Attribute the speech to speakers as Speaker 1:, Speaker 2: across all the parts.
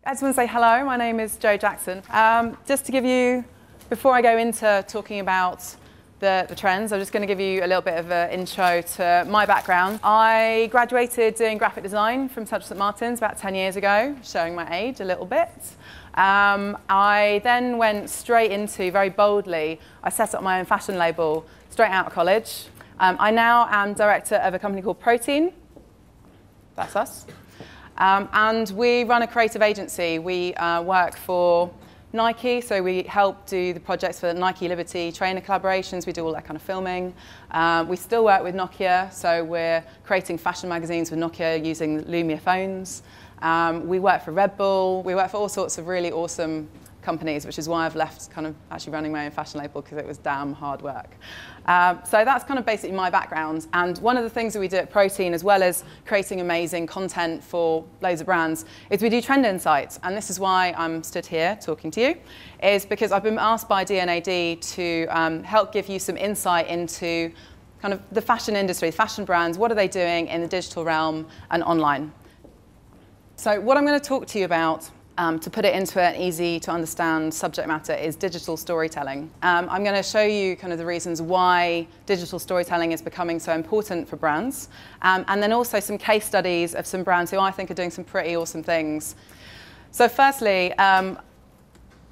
Speaker 1: I just want to say hello, my name is Jo Jackson. Just to give you, before I go into talking about the trends, I'm just going to give you a little bit of an intro to my background. I graduated doing graphic design from Central St Martin's about 10 years ago, showing my age a little bit. I then went straight into, very boldly, I set up my own fashion label straight out of college. I now am director of a company called Protein. That's us. And we run a creative agency. We work for Nike, so we help do the projects for Nike Liberty trainer collaborations. We do all that kind of filming. We still work with Nokia, so we're creating fashion magazines with Nokia using Lumia phones. We work for Red Bull. We work for all sorts of really awesome companies, which is why I've left kind of actually running my own fashion label, because it was damn hard work. So that's kind of basically my background. And one of the things that we do at Protein, as well as creating amazing content for loads of brands, is we do trend insights. And this is why I'm stood here talking to you, is because I've been asked by D&AD to help give you some insight into kind of the fashion industry, fashion brands, what are they doing in the digital realm and online. So what I'm going to talk to you about, to put it into an easy to understand subject matter, is digital storytelling. I'm going to show you kind of the reasons why digital storytelling is becoming so important for brands, and then also some case studies of some brands who I think are doing some pretty awesome things. So firstly,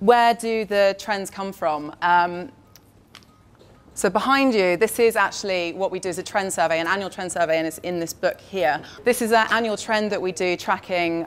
Speaker 1: where do the trends come from? So behind you, this is actually what we do as a trend survey, an annual trend survey, and it's in this book here. This is an annual trend that we do tracking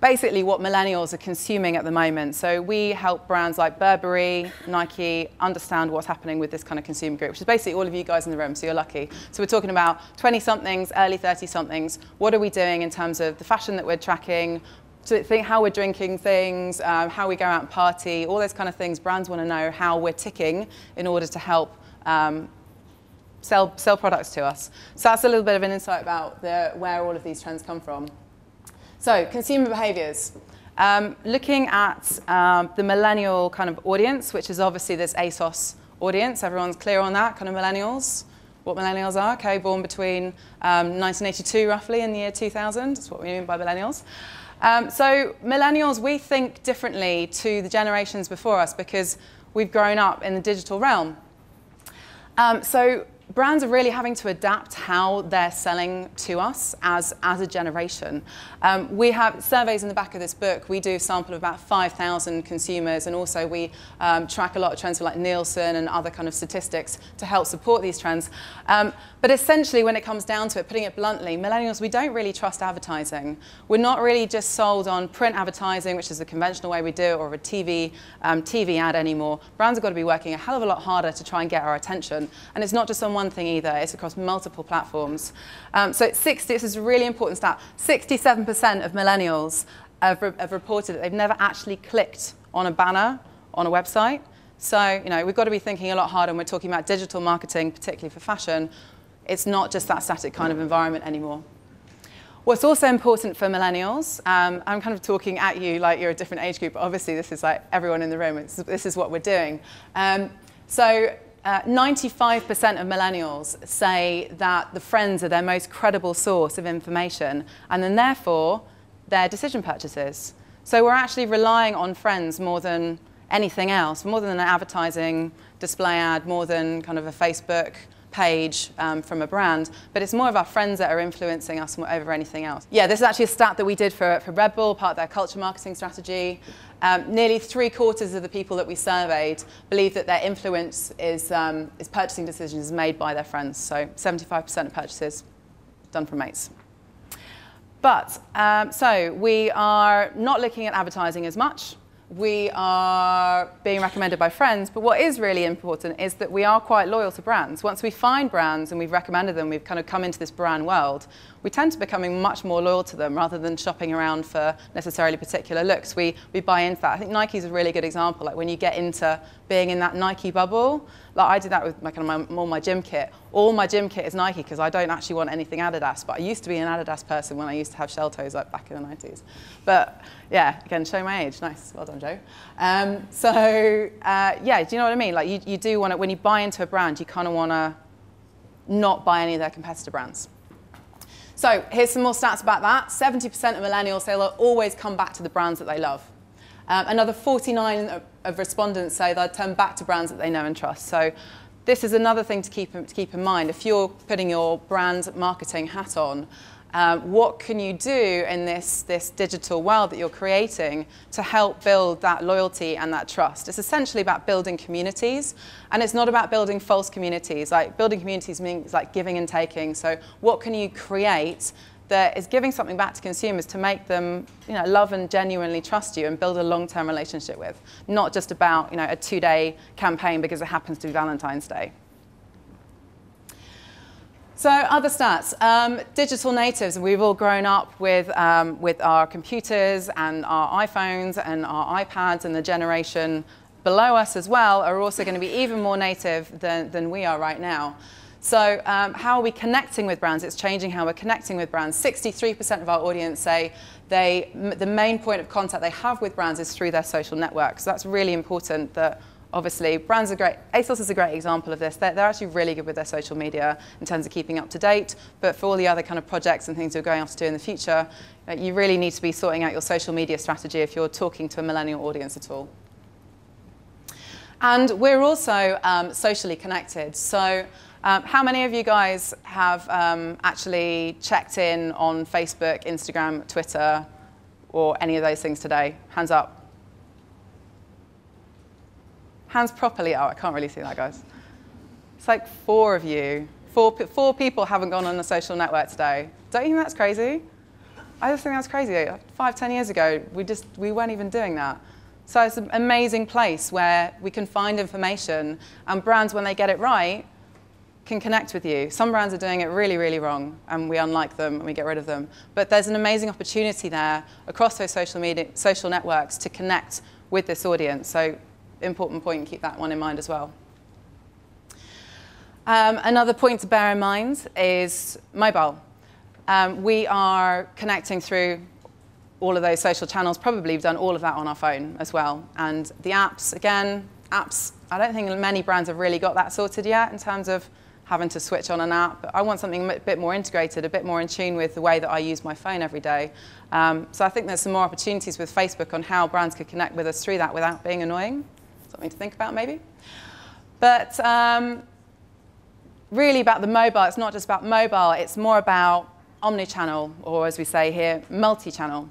Speaker 1: basically what millennials are consuming at the moment. So we help brands like Burberry, Nike, understand what's happening with this kind of consumer group, which is basically all of you guys in the room, so you're lucky. So we're talking about 20-somethings, early 30-somethings. What are we doing in terms of the fashion that we're tracking, to think how we're drinking things, how we go out and party, all those kind of things. Brands want to know how we're ticking in order to help sell products to us. So that's a little bit of an insight about where all of these trends come from. So consumer behaviors. Looking at the millennial kind of audience, which is obviously this ASOS audience. Everyone's clear on that, kind of millennials, what millennials are. Okay, born between 1982 roughly and the year 2000. That's what we mean by millennials. So millennials, we think differently to the generations before us because we've grown up in the digital realm. So brands are really having to adapt how they're selling to us as a generation. We have surveys in the back of this book. We do a sample of about 5,000 consumers, and also we track a lot of trends for like Nielsen and other kind of statistics to help support these trends. But essentially, when it comes down to it, putting it bluntly, millennials, we don't really trust advertising. We're not really just sold on print advertising, which is the conventional way we do it, or a TV ad anymore. Brands have got to be working a hell of a lot harder to try and get our attention. And it's not just on one thing either, it's across multiple platforms. So this is a really important stat, 67% of millennials have reported that they've never actually clicked on a banner on a website. So, you know, we've got to be thinking a lot harder when we're talking about digital marketing, particularly for fashion. It's not just that static kind of environment anymore. What's also important for millennials, I'm kind of talking at you like you're a different age group, but obviously this is like everyone in the room, this is what we're doing. 95% of millennials say that the friends are their most credible source of information, and then therefore their decision purchases. So we're actually relying on friends more than anything else, more than an advertising display ad, more than kind of a Facebook page from a brand, but it's more of our friends that are influencing us over anything else. Yeah, this is actually a stat that we did for Red Bull, part of their culture marketing strategy. Nearly 3/4 of the people that we surveyed believe that their influence is purchasing decisions made by their friends. So 75% of purchases done from mates. But, so we are not looking at advertising as much. We are being recommended by friends, but what is really important is that we are quite loyal to brands. Once we find brands and we've recommended them, we've kind of come into this brand world, we tend to becoming much more loyal to them rather than shopping around for necessarily particular looks. We buy into that. I think Nike's a really good example. Like when you get into being in that Nike bubble, like I do that with all my gym kit. All my gym kit is Nike because I don't actually want anything Adidas, but I used to be an Adidas person when I used to have shell toes like back in the 90s. But yeah, again, show my age. Nice, well done, Joe. Yeah, do you know what I mean? Like you do want to, when you buy into a brand, you kind of want to not buy any of their competitor brands. So here's some more stats about that. 70% of millennials say they'll always come back to the brands that they love. Another 49 of respondents say they'll turn back to brands that they know and trust. So this is another thing to keep in mind. If you're putting your brand marketing hat on, what can you do in this digital world that you're creating to help build that loyalty and that trust? It's essentially about building communities, and it's not about building false communities. Like, building communities means like giving and taking. So what can you create that is giving something back to consumers to make them, love and genuinely trust you and build a long-term relationship with, not just about, a 2-day campaign because it happens to be Valentine's Day. So other stats, digital natives. We've all grown up with our computers and our iPhones and our iPads, and the generation below us as well are also going to be even more native than we are right now. So how are we connecting with brands? It's changing how we're connecting with brands. 63% of our audience say the main point of contact they have with brands is through their social networks. So that's really important. That obviously brands are great. ASOS is a great example of this. They're actually really good with their social media in terms of keeping up to date. But for all the other kind of projects and things you're going off to do in the future, you really need to be sorting out your social media strategy if you're talking to a millennial audience at all. And we're also socially connected. So how many of you guys have actually checked in on Facebook, Instagram, Twitter, or any of those things today? Hands up. Hands properly out. I can't really see that, guys. It's like 4 of you. 4 people haven't gone on a social network today. Don't you think that's crazy? I just think that's crazy. 5, 10 years ago, we weren't even doing that. So it's an amazing place where we can find information, and brands, when they get it right, can connect with you. Some brands are doing it really, really wrong, and we unlike them and we get rid of them. But there's an amazing opportunity there across those social networks to connect with this audience. So important point, and keep that one in mind as well. Another point to bear in mind is mobile. We are connecting through all of those social channels. Probably we've done all of that on our phone as well. And the apps, again, apps, I don't think many brands have really got that sorted yet in terms of having to switch on an app. But I want something a bit more integrated, a bit more in tune with the way that I use my phone every day. So I think there's some more opportunities with Facebook on how brands could connect with us through that without being annoying. Something to think about, maybe. But really about the mobile, it's not just about mobile, it's more about omni-channel, or as we say here, multi-channel.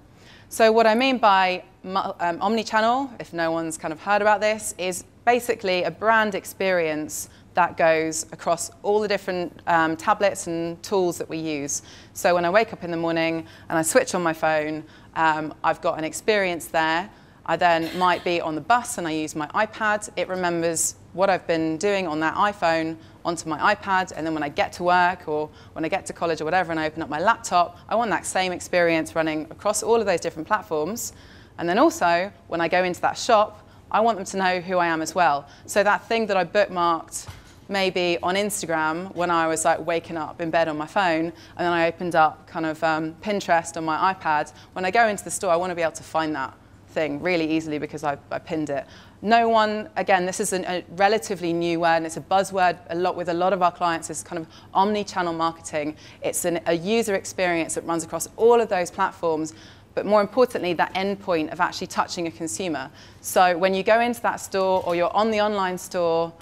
Speaker 1: So what I mean by omni-channel, if no one's kind of heard about this, is basically a brand experience that goes across all the different tablets and tools that we use. So when I wake up in the morning and I switch on my phone, I've got an experience there. I then might be on the bus and I use my iPad. It remembers what I've been doing on that iPhone onto my iPad, and then when I get to work or when I get to college or whatever and I open up my laptop, I want that same experience running across all of those different platforms. And then also, when I go into that shop, I want them to know who I am as well. So that thing that I bookmarked maybe on Instagram when I was like waking up in bed on my phone, and then I opened up kind of Pinterest on my iPad, when I go into the store, I want to be able to find that thing really easily because I pinned it. No one, again, this is a relatively new word, and it's a buzzword with a lot of our clients, is kind of omni-channel marketing. It's a user experience that runs across all of those platforms, but more importantly, that endpoint of actually touching a consumer. So when you go into that store or you're on the online store,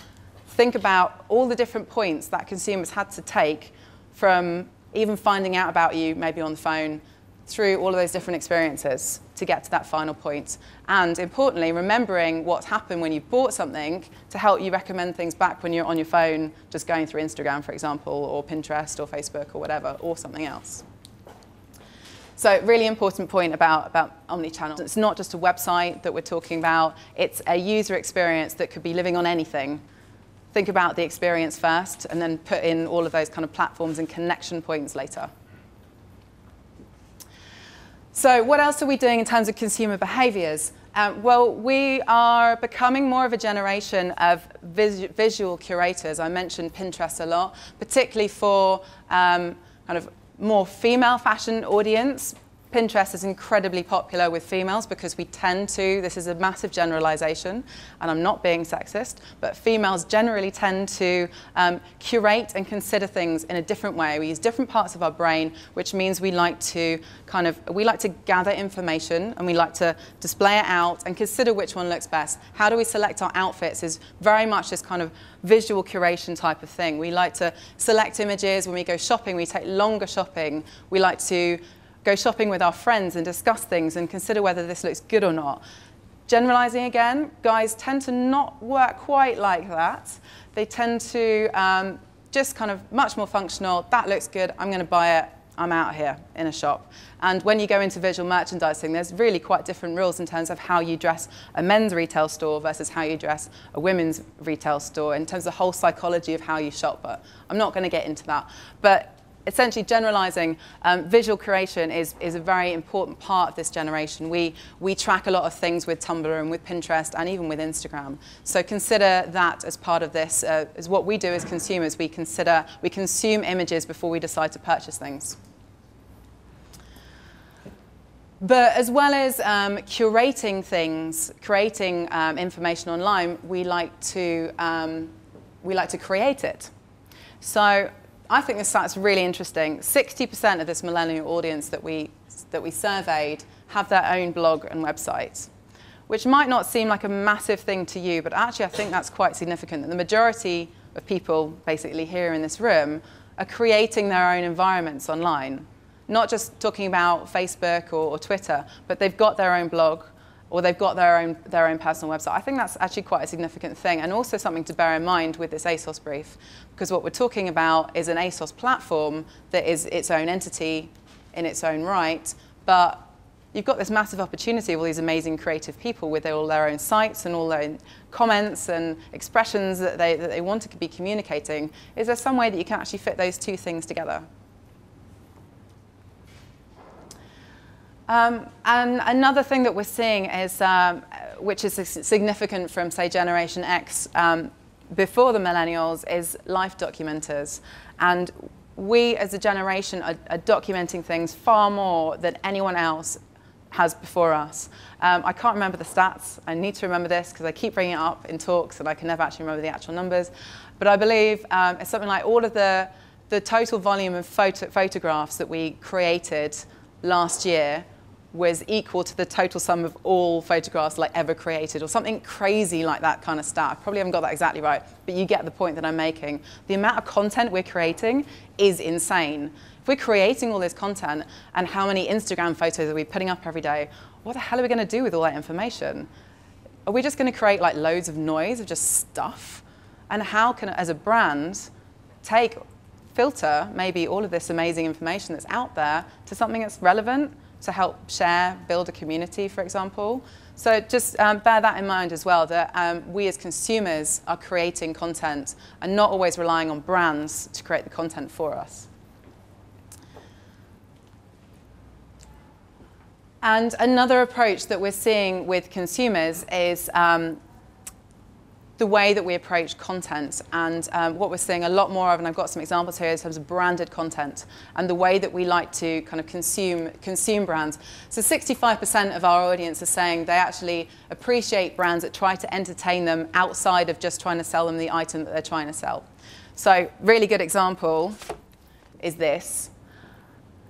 Speaker 1: think about all the different points that consumers had to take from even finding out about you, maybe on the phone, through all of those different experiences to get to that final point. And importantly, remembering what's happened when you bought something to help you recommend things back when you're on your phone, just going through Instagram, for example, or Pinterest or Facebook or whatever, or something else. So really important point about omni-channel. It's not just a website that we're talking about. It's a user experience that could be living on anything. Think about the experience first and then put in all of those kind of platforms and connection points later. So what else are we doing in terms of consumer behaviors? Well, we are becoming more of a generation of visual curators. I mentioned Pinterest a lot, particularly for kind of more female fashion audience. Pinterest is incredibly popular with females because we tend to, this is a massive generalization, and I'm not being sexist, but females generally tend to curate and consider things in a different way. We use different parts of our brain, which means we like to gather information and we like to display it out and consider which one looks best. How do we select our outfits is very much this kind of visual curation type of thing. We like to select images. When we go shopping, we take longer shopping. We like to go shopping with our friends and discuss things and consider whether this looks good or not. Generalizing again, guys tend to not work quite like that. They tend to just kind of much more functional. That looks good, I'm going to buy it, I'm out here in a shop. And when you go into visual merchandising, there's really quite different rules in terms of how you dress a men's retail store versus how you dress a women's retail store, in terms of the whole psychology of how you shop. But I'm not going to get into that. But essentially, generalizing, visual curation is a very important part of this generation. We track a lot of things with Tumblr and with Pinterest and even with Instagram. So consider that as part of this, is what we do as consumers. We consume images before we decide to purchase things. But as well as curating things, creating information online, we like to create it. So I think this stat's really interesting. 60% of this millennial audience that we surveyed have their own blog and website, which might not seem like a massive thing to you, but actually I think that's quite significant. That the majority of people basically here in this room are creating their own environments online. Not just talking about Facebook or Twitter, but they've got their own blog, or they've got their own personal website. I think that's actually quite a significant thing, and also something to bear in mind with this ASOS brief, because what we're talking about is an ASOS platform that is its own entity in its own right, but you've got this massive opportunity of all these amazing creative people with all their own sites and all their own comments and expressions that they want to be communicating. Is there some way that you can actually fit those two things together? And another thing that we're seeing is, which is significant from, say, Generation X before the millennials, is life documenters. And we, as a generation, are documenting things far more than anyone else has before us. I can't remember the stats. I need to remember this because I keep bringing it up in talks and I can never actually remember the actual numbers. But I believe it's something like all of the total volume of photographs that we created last year was equal to the total sum of all photographs ever created, or something crazy like that kind of stat. I probably haven't got that exactly right, but you get the point that I'm making. The amount of content we're creating is insane. If we're creating all this content, and how many Instagram photos are we putting up every day, what the hell are we going to do with all that information? Are we just going to create loads of noise of just stuff? And how can, as a brand, filter maybe all of this amazing information that's out there to something that's relevant, to help share, build a community, for example? So just bear that in mind as well, that we as consumers are creating content and not always relying on brands to create the content for us. And another approach that we're seeing with consumers is the way that we approach content, and what we're seeing a lot more of, and I've got some examples here in terms of branded content and the way that we like to kind of consume brands. So 65% of our audience are saying they actually appreciate brands that try to entertain them outside of just trying to sell them the item that they're trying to sell. So really good example is this.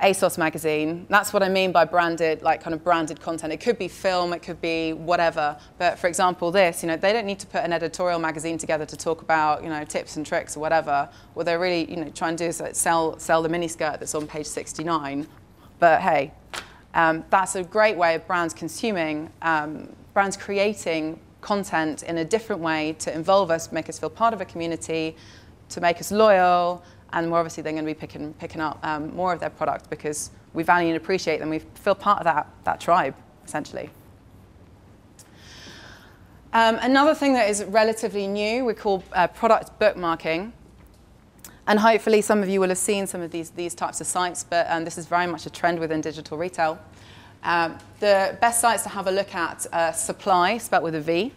Speaker 1: ASOS magazine. That's what I mean by branded, kind of branded content. It could be film, it could be whatever. But for example, this, they don't need to put an editorial magazine together to talk about, tips and tricks or whatever. What they're really, trying to do is sell the miniskirt that's on page 69. But hey, that's a great way of brands creating content in a different way to involve us, make us feel part of a community, to make us loyal. And we're obviously then going to be picking up more of their product because we value and appreciate them. We feel part of that tribe, essentially. Another thing that is relatively new, we call product bookmarking. And hopefully some of you will have seen some of these types of sites, but this is very much a trend within digital retail. The best sites to have a look at Supply, spelled with a V.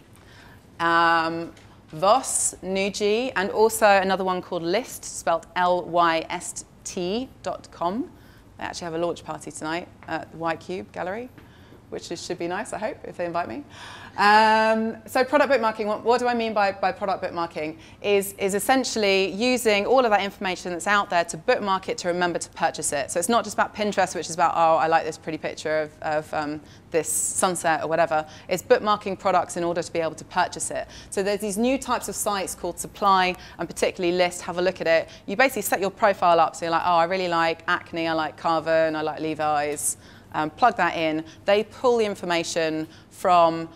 Speaker 1: Voss, Nuji, and also another one called Lyst, spelled Lyst.com. They actually have a launch party tonight at the White Cube Gallery, which should be nice, I hope, if they invite me. So product bookmarking, what do I mean by product bookmarking? Is essentially using all of that information that's out there to bookmark it to remember to purchase it. So it's not just about Pinterest, which is about, oh, I like this pretty picture of this sunset or whatever. It's bookmarking products in order to be able to purchase it. So there's these new types of sites called Supply and particularly List. Have a look at it. You basically set your profile up. So you're like, oh, I really like Acne, I like Carven, I like Levi's. Plug that in. They pull the information from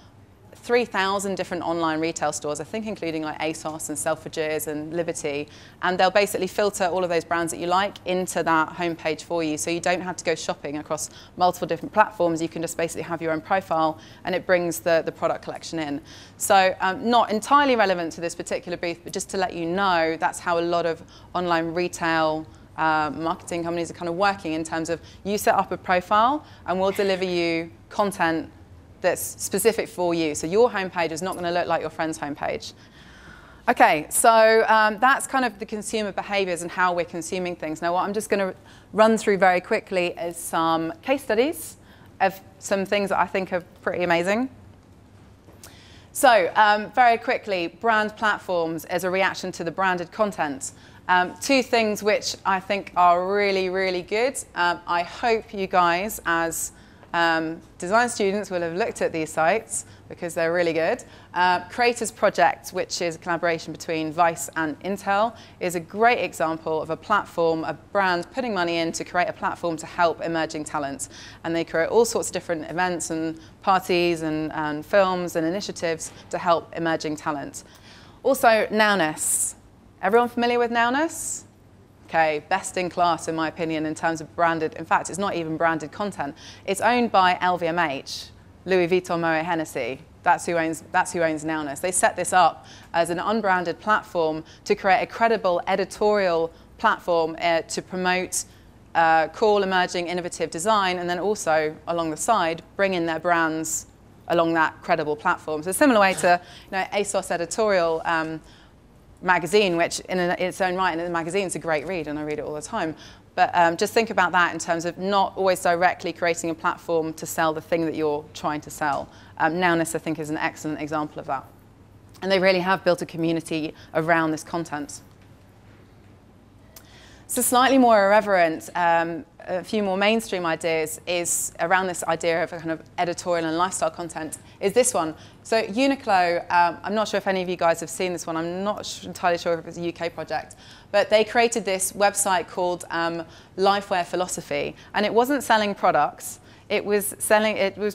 Speaker 1: 3,000 different online retail stores, I think including like ASOS and Selfridges and Liberty, and they'll basically filter all of those brands that you like into that homepage for you, so you don't have to go shopping across multiple different platforms. You can just basically have your own profile, and it brings the product collection in. So not entirely relevant to this particular booth, but just to let you know, that's how a lot of online retail marketing companies are kind of working, in terms of you set up a profile and we'll deliver you content that's specific for you. So your homepage is not going to look like your friend's homepage. Okay, so that's kind of the consumer behaviors and how we're consuming things. Now what I'm just going to run through very quickly is some case studies of some things that I think are pretty amazing. So very quickly, brand platforms as a reaction to the branded content. Two things which I think are really, really good. I hope you guys, as design students, will have looked at these sites because they're really good. Creators Project, which is a collaboration between Vice and Intel, is a great example of a platform, a brand putting money in to create a platform to help emerging talent. And they create all sorts of different events and parties and films and initiatives to help emerging talent. Also, Nowness. Everyone familiar with Nowness? Okay, best in class in my opinion in terms of branded. In fact, it's not even branded content. It's owned by LVMH, Louis Vuitton, Moet Hennessy. That's who owns Nowness. They set this up as an unbranded platform to create a credible editorial platform to promote cool, emerging, innovative design, and then also along the side bring in their brands along that credible platform. So a similar way to ASOS editorial. Magazine, which in its own right, and the magazine's a great read, and I read it all the time. But just think about that in terms of not always directly creating a platform to sell the thing that you're trying to sell. Nowness, I think, is an excellent example of that. And they really have built a community around this content. So slightly more irreverent, a few more mainstream ideas is around this idea of a kind of editorial and lifestyle content is this one. So Uniqlo, I'm not sure if any of you guys have seen this one. I'm not entirely sure if it's a UK project, but they created this website called Lifewear Philosophy, and it wasn't selling products. It was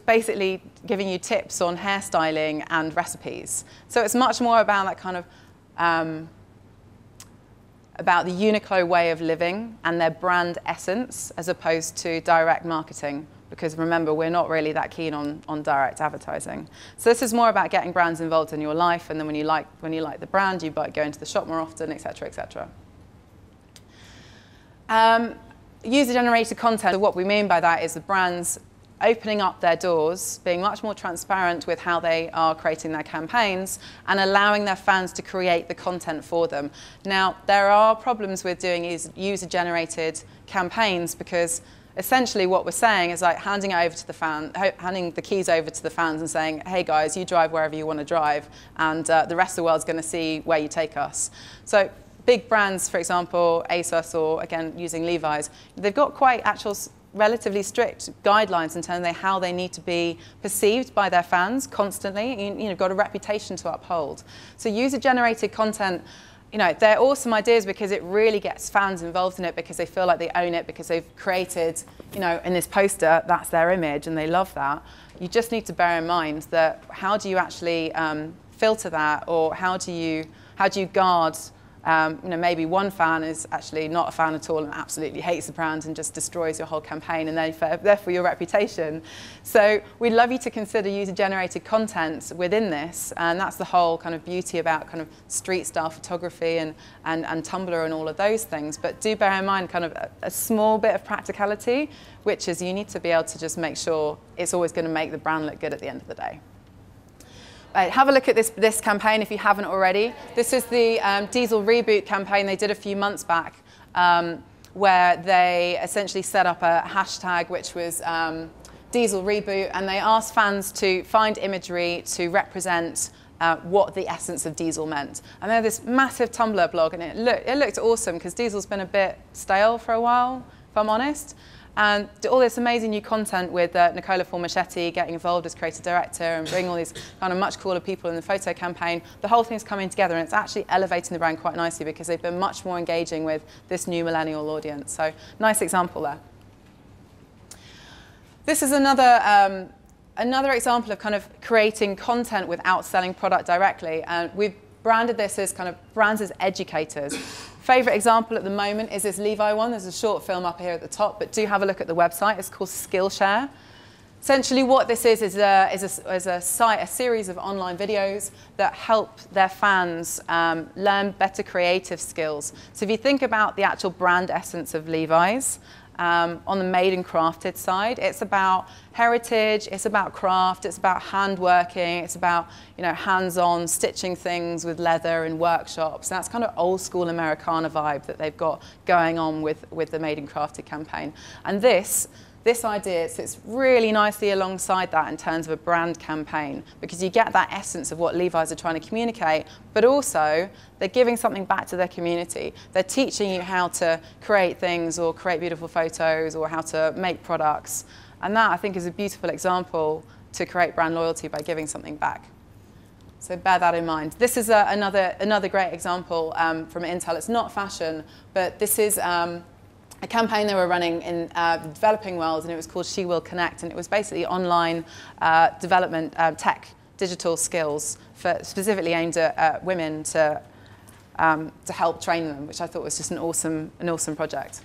Speaker 1: basically giving you tips on hairstyling and recipes. So it's much more about that kind of about the Uniqlo way of living and their brand essence, as opposed to direct marketing. Because remember, we're not really that keen on direct advertising. So this is more about getting brands involved in your life, and then when you like the brand, you might go into the shop more often, etc., etc. User-generated content. So what we mean by that is the brands opening up their doors, being much more transparent with how they are creating their campaigns, and allowing their fans to create the content for them. Now, there are problems with doing user-generated campaigns, because essentially what we're saying is like handing the keys over to the fans and saying, hey guys, you drive wherever you want to drive, and the rest of the world's going to see where you take us. So big brands, for example, ASOS, or again, using Levi's, they've got quite actual relatively strict guidelines in terms of how they need to be perceived by their fans constantly. You've got a reputation to uphold. So user-generated content, they're awesome ideas because it really gets fans involved in it, because they feel like they own it, because they've created, in this poster, that's their image and they love that. You just need to bear in mind that how do you actually filter that, or how do you guard maybe one fan is actually not a fan at all and absolutely hates the brand and just destroys your whole campaign and therefore your reputation. So we'd love you to consider user-generated content within this, and that's the whole kind of beauty about kind of street-style photography and Tumblr and all of those things. But do bear in mind kind of a small bit of practicality, which is you need to be able to just make sure it's always going to make the brand look good at the end of the day. Have a look at this campaign if you haven't already. This is the Diesel Reboot campaign they did a few months back. where they essentially set up a hashtag which was Diesel Reboot, and they asked fans to find imagery to represent what the essence of diesel meant. And they had this massive Tumblr blog, and it looked awesome because diesel's been a bit stale for a while, if I'm honest. And all this amazing new content with Nicola Formaschetti getting involved as creative director and bringing all these kind of much cooler people in the photo campaign. The whole thing's coming together, and it's actually elevating the brand quite nicely because they've been much more engaging with this new millennial audience. So nice example there. This is another example of kind of creating content without selling product directly. And we've branded this as kind of brands as educators. Favorite example at the moment is this Levi one. There's a short film up here at the top, but do have a look at the website. It's called Skillshare. Essentially what this is a site, a series of online videos that help their fans learn better creative skills. So if you think about the actual brand essence of Levi's, on the made and crafted side, it's about heritage, it's about craft, it's about handworking, it's about hands-on stitching things with leather in workshops. And that's kind of old school Americana vibe that they've got going on with the made and crafted campaign. And this idea sits really nicely alongside that in terms of a brand campaign, because you get that essence of what Levi's are trying to communicate, but also they're giving something back to their community. They're teaching you how to create things or create beautiful photos or how to make products. And that, I think, is a beautiful example to create brand loyalty by giving something back. So bear that in mind. This is another great example from Intel. It's not fashion, but this is a campaign they were running in the developing world, and it was called She Will Connect, and it was basically online development, tech, digital skills, specifically aimed at women to help train them, which I thought was just an awesome project.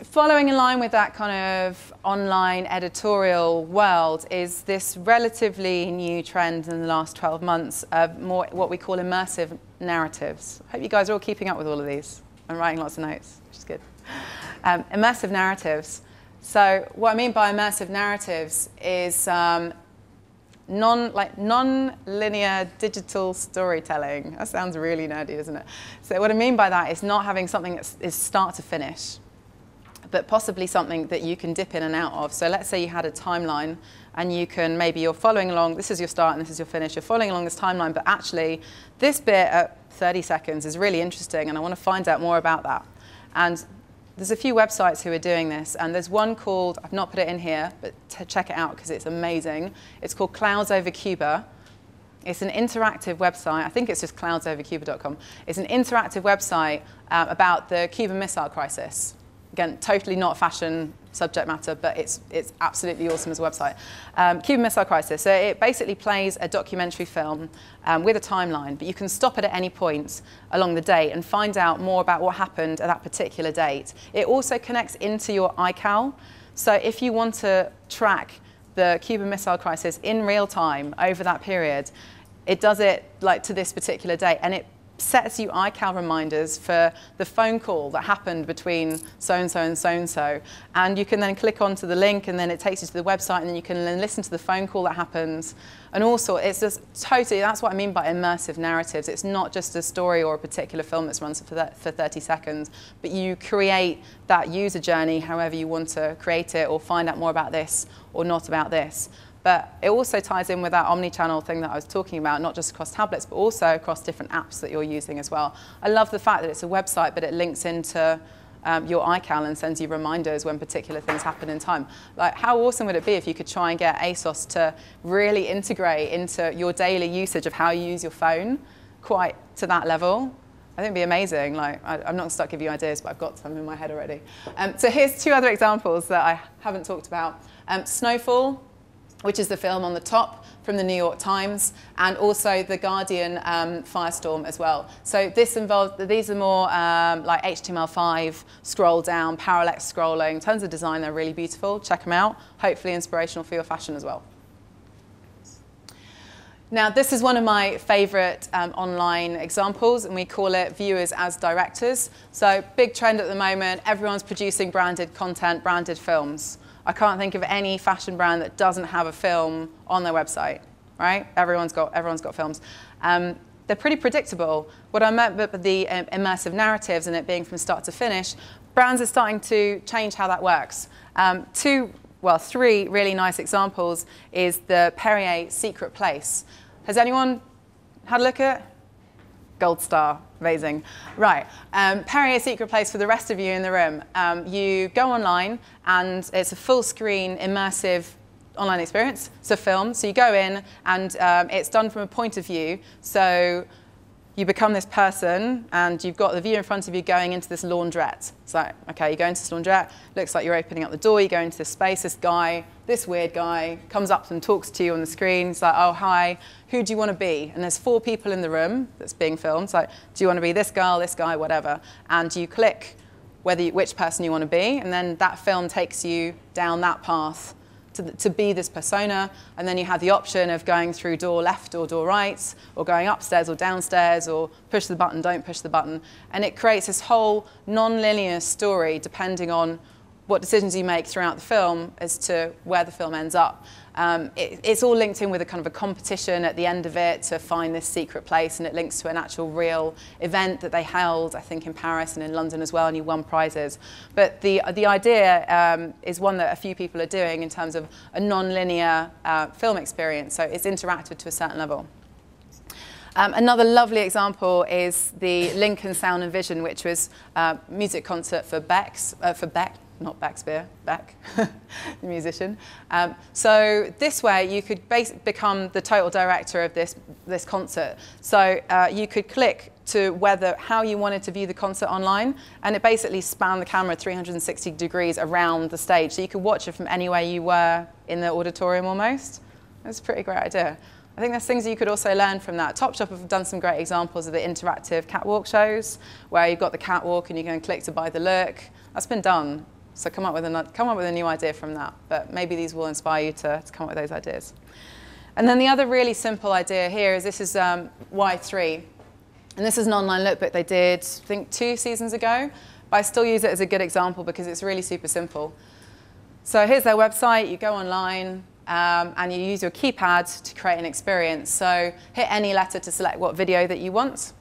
Speaker 1: Following in line with that kind of online editorial world is this relatively new trend in the last 12 months of more what we call immersive narratives. I hope you guys are all keeping up with all of these. I'm writing lots of notes, which is good. Immersive narratives. So what I mean by immersive narratives is non-linear digital storytelling. That sounds really nerdy, doesn't it? So what I mean by that is not having something that is start to finish, but possibly something that you can dip in and out of. So let's say you had a timeline, and maybe you're following along, this is your start and this is your finish, you're following along this timeline, but actually this bit at 30 seconds is really interesting, and I want to find out more about that. And there's a few websites who are doing this, and there's one called, I've not put it in here, but check it out because it's amazing. It's called Clouds Over Cuba. It's an interactive website. I think it's just cloudsovercuba.com. It's an interactive website about the Cuban Missile Crisis. Again, totally not fashion subject matter, but it's absolutely awesome as a website. Cuban Missile Crisis. So it basically plays a documentary film with a timeline, but you can stop it at any point along the date and find out more about what happened at that particular date. It also connects into your iCal. So if you want to track the Cuban Missile Crisis in real time over that period, it does it like to this particular date, and it sets you iCal reminders for the phone call that happened between so-and-so and so-and-so. And you can then click onto the link, and then it takes you to the website, and then you can then listen to the phone call that happens. And also, it's just totally, that's what I mean by immersive narratives. It's not just a story or a particular film that's run for 30 seconds, but you create that user journey however you want to create it, or find out more about this or not about this. But it also ties in with that omni-channel thing that I was talking about, not just across tablets, but also across different apps that you're using as well. I love the fact that it's a website, but it links into your iCal and sends you reminders when particular things happen in time. Like, how awesome would it be if you could try and get ASOS to really integrate into your daily usage of how you use your phone quite to that level? I think it'd be amazing. Like, I'm not stuck giving you ideas, but I've got some in my head already. So here's two other examples that I haven't talked about. Snowfall, which is the film on the top from the New York Times, and also the Guardian Firestorm as well. So these are more like HTML5, scroll down, parallax scrolling. In terms of design, they're really beautiful. Check them out. Hopefully inspirational for your fashion as well. Now, this is one of my favorite online examples, and we call it viewers as directors. So big trend at the moment, everyone's producing branded content, branded films. I can't think of any fashion brand that doesn't have a film on their website, right? Everyone's got films. they're pretty predictable. What I meant with the immersive narratives and it being from start to finish, brands are starting to change how that works. Three really nice examples is the Perrier Secret Place. Has anyone had a look at it? Gold star, amazing. Right, Perrier Secret Place for the rest of you in the room. You go online and it's a full screen immersive online experience. It's a film, so you go in and it's done from a point of view. So you become this person and you've got the view in front of you going into this laundrette. So, okay, you go into this laundrette, looks like you're opening up the door, you go into this space, this weird guy comes up and talks to you on the screen. It's like, oh, hi, who do you want to be? And there's 4 people in the room that's being filmed. It's like, do you want to be this girl, this guy, whatever? And you click which person you want to be, and then that film takes you down that path to be this persona, and then you have the option of going through door left or door right, or going upstairs or downstairs, or push the button, don't push the button. And it creates this whole non-linear story depending on what decisions you make throughout the film as to where the film ends up. It's all linked in with a kind of a competition at the end of it to find this secret place, and it links to an actual real event that they held, I think, in Paris and in London as well, and you won prizes. But the idea is one that a few people are doing in terms of a non-linear film experience, so it's interactive to a certain level. Another lovely example is the Lincoln Sound and Vision, which was a music concert for Beck, not Beck's beer, Beck, the musician. So this way you could become the total director of this concert. So you could click to how you wanted to view the concert online, and it basically spanned the camera 360 degrees around the stage. So you could watch it from anywhere you were in the auditorium almost. That's a pretty great idea. I think there's things you could also learn from that. Topshop have done some great examples of the interactive catwalk shows, where you've got the catwalk and you can click to buy the look. That's been done. So come up with a new idea from that. But maybe these will inspire you to come up with those ideas. And then the other really simple idea here is this is Y3. And this is an online lookbook they did, I think, 2 seasons ago. But I still use it as a good example because it's really super simple. So here's their website. You go online. And you use your keypad to create an experience. So hit any letter to select what video that you want.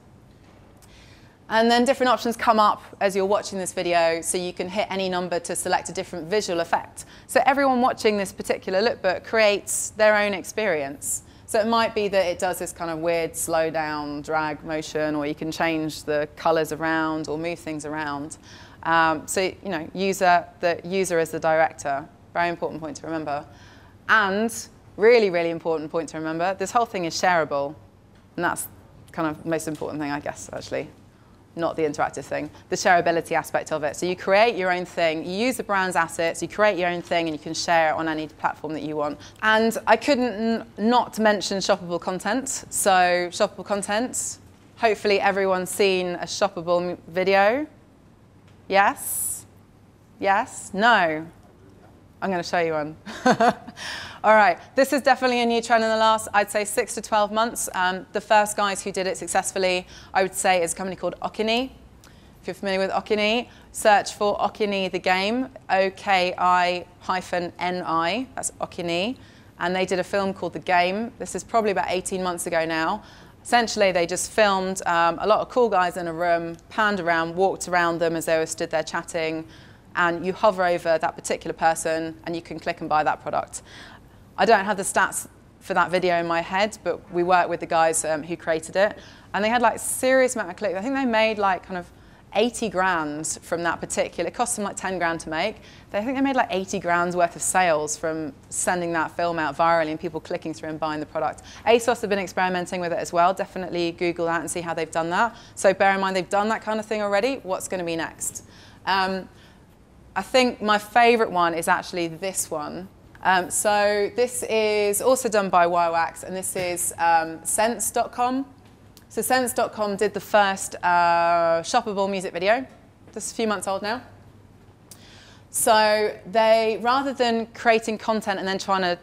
Speaker 1: And then different options come up as you're watching this video, so you can hit any number to select a different visual effect. So everyone watching this particular lookbook creates their own experience. So it might be that it does this kind of weird slow down drag motion, or you can change the colors around or move things around. So the user is the director. Very important point to remember. And really, really important point to remember, this whole thing is shareable. And that's kind of the most important thing, I guess, actually. Not the interactive thing, the shareability aspect of it. So you create your own thing, you use the brand's assets, you create your own thing, and you can share it on any platform that you want. And I couldn't not mention shoppable content. So shoppable content, hopefully everyone's seen a shoppable video. Yes? Yes? No? I'm going to show you one. All right, this is definitely a new trend in the last, I'd say, 6 to 12 months. The first guys who did it successfully, I would say, is a company called Okini. If you're familiar with Okini, search for Okini the game, OKI-NI, that's Okini. And they did a film called The Game. This is probably about 18 months ago now. Essentially, they just filmed a lot of cool guys in a room, panned around, walked around them as they were stood there chatting, and you hover over that particular person, and you can click and buy that product. I don't have the stats for that video in my head, but we worked with the guys who created it, and they had like a serious amount of clicks. I think they made like kind of 80 grand from that particular, it cost them like 10 grand to make. I think they made like 80 grand's worth of sales from sending that film out virally and people clicking through and buying the product. ASOS have been experimenting with it as well. Definitely Google that and see how they've done that. So bear in mind they've done that kind of thing already. What's going to be next? I think my favorite one is actually this one. So this is also done by Wirewax, and this is Sense.com. So Sense.com did the first shoppable music video. This is a few months old now. So they, rather than creating content and then trying to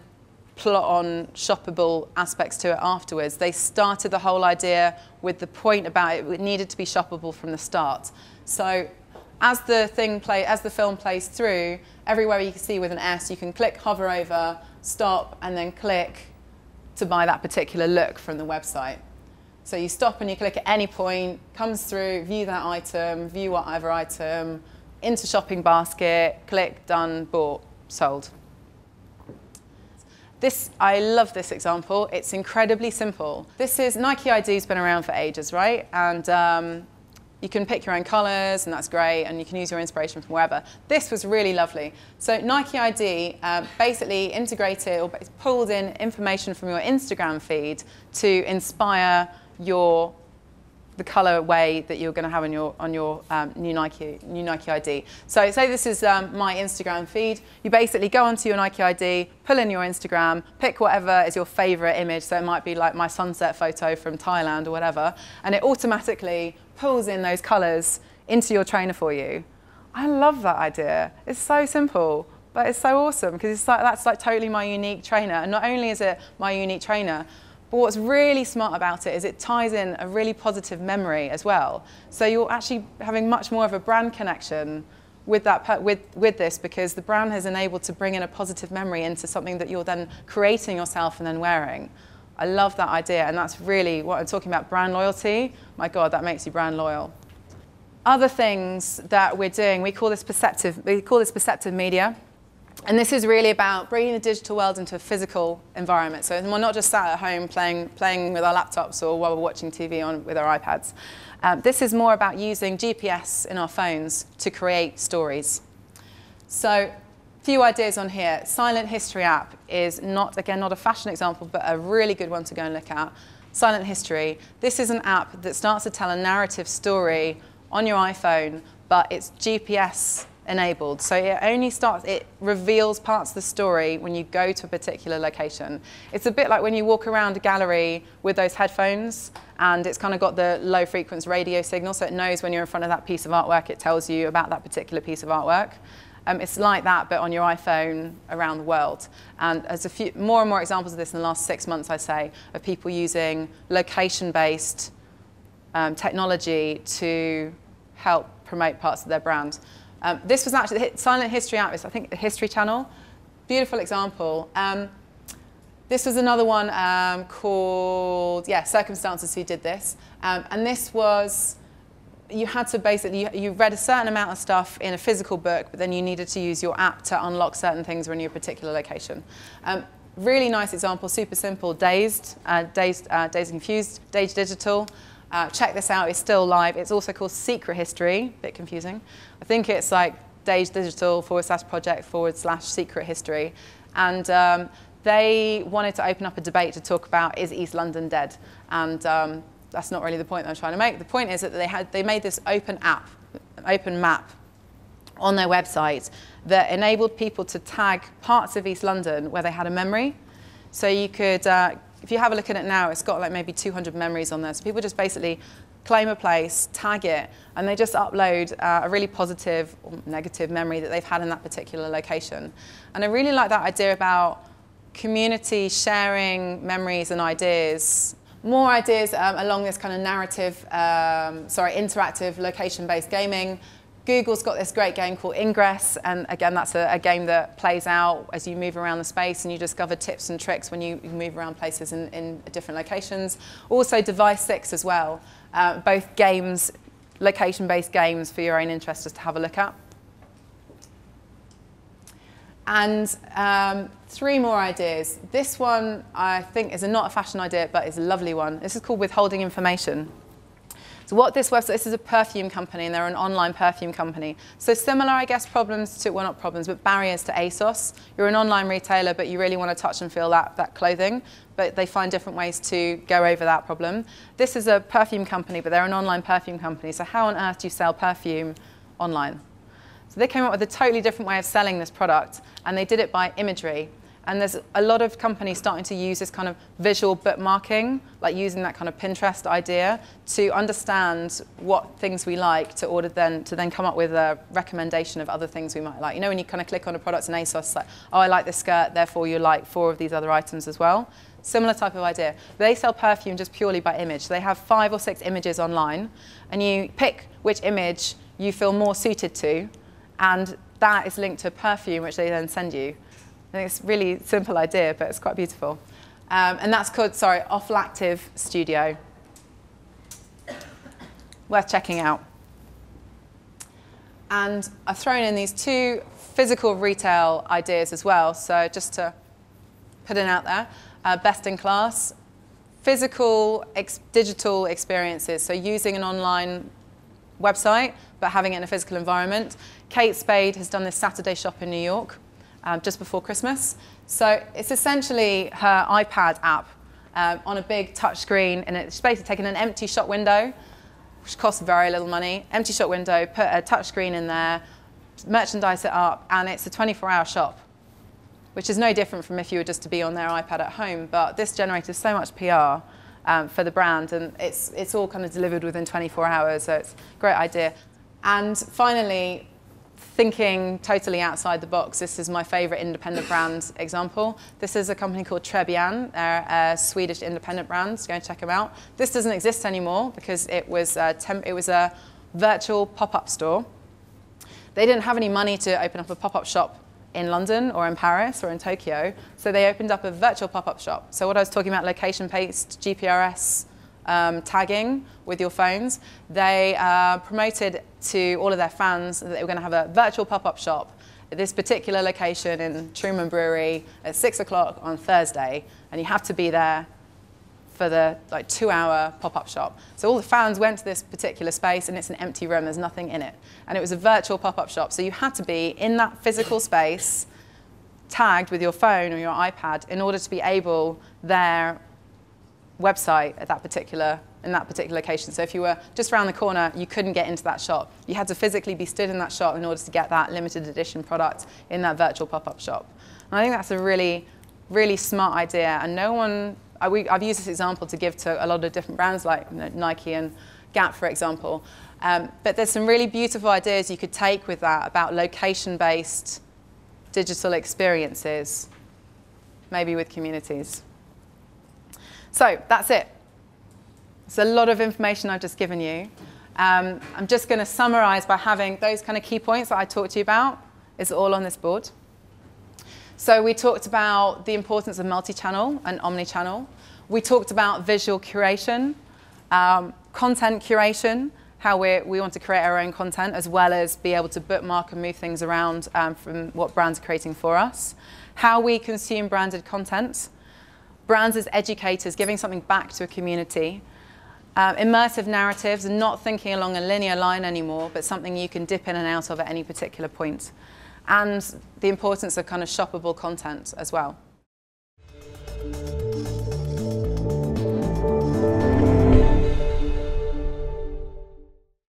Speaker 1: plot on shoppable aspects to it afterwards, they started the whole idea with the point about it needed to be shoppable from the start. So as the film plays through, everywhere you can see with an S, you can click, hover over, stop, and then click to buy that particular look from the website. So you stop and you click at any point, comes through, view that item, view whatever item, into shopping basket, click, done, bought, sold. I love this example. It's incredibly simple. This is Nike ID's been around for ages, right? And you can pick your own colors, and that's great, and you can use your inspiration from wherever. This was really lovely. So Nike ID basically integrated or pulled in information from your Instagram feed to inspire the colorway that you're going to have on your new Nike ID. So say this is my Instagram feed. You basically go onto your Nike ID, pull in your Instagram, pick whatever is your favorite image. So it might be like my sunset photo from Thailand or whatever, and it automatically pulls in those colors into your trainer for you. I love that idea. It's so simple, but it's so awesome because it's like that's like totally my unique trainer. And not only is it my unique trainer, but what's really smart about it is it ties in a really positive memory as well. So you're actually having much more of a brand connection with this because the brand has enabled to bring in a positive memory into something that you're then creating yourself and then wearing. I love that idea, and that's really what I'm talking about, brand loyalty. My God, that makes you brand loyal. Other things that we're doing, we call this perceptive media. And this is really about bringing the digital world into a physical environment. So we're not just sat at home playing with our laptops or while we're watching TV with our iPads. This is more about using GPS in our phones to create stories. So a few ideas on here. Silent History app is not a fashion example, but a really good one to go and look at. Silent History. This is an app that starts to tell a narrative story on your iPhone, but it's GPS enabled. So it reveals parts of the story when you go to a particular location. It's a bit like when you walk around a gallery with those headphones and it's kind of got the low frequency radio signal, so it knows when you're in front of that piece of artwork, it tells you about that particular piece of artwork. It's like that, but on your iPhone around the world. And there's more and more examples of this in the last 6 months, I say, of people using location-based technology to help promote parts of their brand. This was actually the Silent History app. It's, I think, the History Channel. Beautiful example. This was another one called, Circumstances, who did this. And this was, you had to basically, you read a certain amount of stuff in a physical book, but then you needed to use your app to unlock certain things when you're in a particular location. Really nice example, super simple. Dazed and Confused, Dazed Digital. Check this out, it's still live. It's also called Secret History, a bit confusing. I think it's like Dazed Digital /project/secret history. And they wanted to open up a debate to talk about, is East London dead? And that's not really the point that I'm trying to make. The point is that they made this open map on their website that enabled people to tag parts of East London where they had a memory. So you could, if you have a look at it now, it's got like maybe 200 memories on there. So people just basically claim a place, tag it, and they just upload a really positive or negative memory that they've had in that particular location. And I really like that idea about community sharing memories and ideas. More ideas along this kind of narrative, interactive location-based gaming. Google's got this great game called Ingress, and again, that's a game that plays out as you move around the space and you discover tips and tricks when you move around places in different locations. Also Device 6 as well, both games, location-based games for your own interest just to have a look at. And 3 more ideas. This one I think is not a fashion idea, but is a lovely one. This is called Withholding Information. So what this is a perfume company, and they're an online perfume company. So similar, I guess, problems to, well, not problems, but barriers to ASOS. You're an online retailer, but you really want to touch and feel that clothing, but they find different ways to go over that problem. This is a perfume company, but they're an online perfume company. So how on earth do you sell perfume online? So they came up with a totally different way of selling this product, and they did it by imagery. And there's a lot of companies starting to use this kind of visual bookmarking, like using that kind of Pinterest idea to understand what things we like to then come up with a recommendation of other things we might like. You know, when you kind of click on a product in ASOS, like, oh, I like this skirt, therefore you like 4 of these other items as well. Similar type of idea. They sell perfume just purely by image. So they have 5 or 6 images online, and you pick which image you feel more suited to, and that is linked to a perfume, which they then send you. I think it's a really simple idea, but it's quite beautiful. And that's called, Offlactive Studio. worth checking out. And I've thrown in these 2 physical retail ideas as well. So just to put it out there, best in class, physical digital experiences. So using an online website, but having it in a physical environment. Kate Spade has done this Saturday shop in New York just before Christmas. So it's essentially her iPad app on a big touch screen, and it's basically taken an empty shop window, which costs very little money, empty shop window, put a touch screen in there, merchandise it up, and it's a 24-hour shop, which is no different from if you were just to be on their iPad at home. But this generated so much PR for the brand, and it's all kind of delivered within 24 hours, so it's a great idea. And finally, thinking totally outside the box, this is my favorite independent brand example. This is a company called Trebian. They're a Swedish independent brand, so go and check them out. This doesn't exist anymore because it was a virtual pop-up store. They didn't have any money to open up a pop-up shop in London or in Paris or in Tokyo, so they opened up a virtual pop-up shop. So what I was talking about, location-based GPRS tagging with your phones, they promoted to all of their fans that they were going to have a virtual pop-up shop at this particular location in Truman Brewery at 6 o'clock on Thursday, and you have to be there for the 2-hour pop-up shop. So all the fans went to this particular space, and it's an empty room, there's nothing in it. And it was a virtual pop-up shop, so you had to be in that physical space, tagged with your phone or your iPad, in order to be able their website at in that particular location. So if you were just around the corner, you couldn't get into that shop. You had to physically be stood in that shop in order to get that limited edition product in that virtual pop-up shop. And I think that's a really, really smart idea, and no one, I've used this example to give to a lot of different brands like Nike and Gap, for example. But there's some really beautiful ideas you could take with that about location-based digital experiences, maybe with communities. So that's it. It's a lot of information I've just given you. I'm just going to summarize by having those kind of key points that I talked to you about. It's all on this board. So we talked about the importance of multi-channel and omni-channel. We talked about visual curation, content curation, how we want to create our own content, as well as be able to bookmark and move things around from what brands are creating for us. How we consume branded content. Brands as educators, giving something back to a community. Immersive narratives, and not thinking along a linear line anymore, but something you can dip in and out of at any particular point. And the importance of kind of shoppable content as well.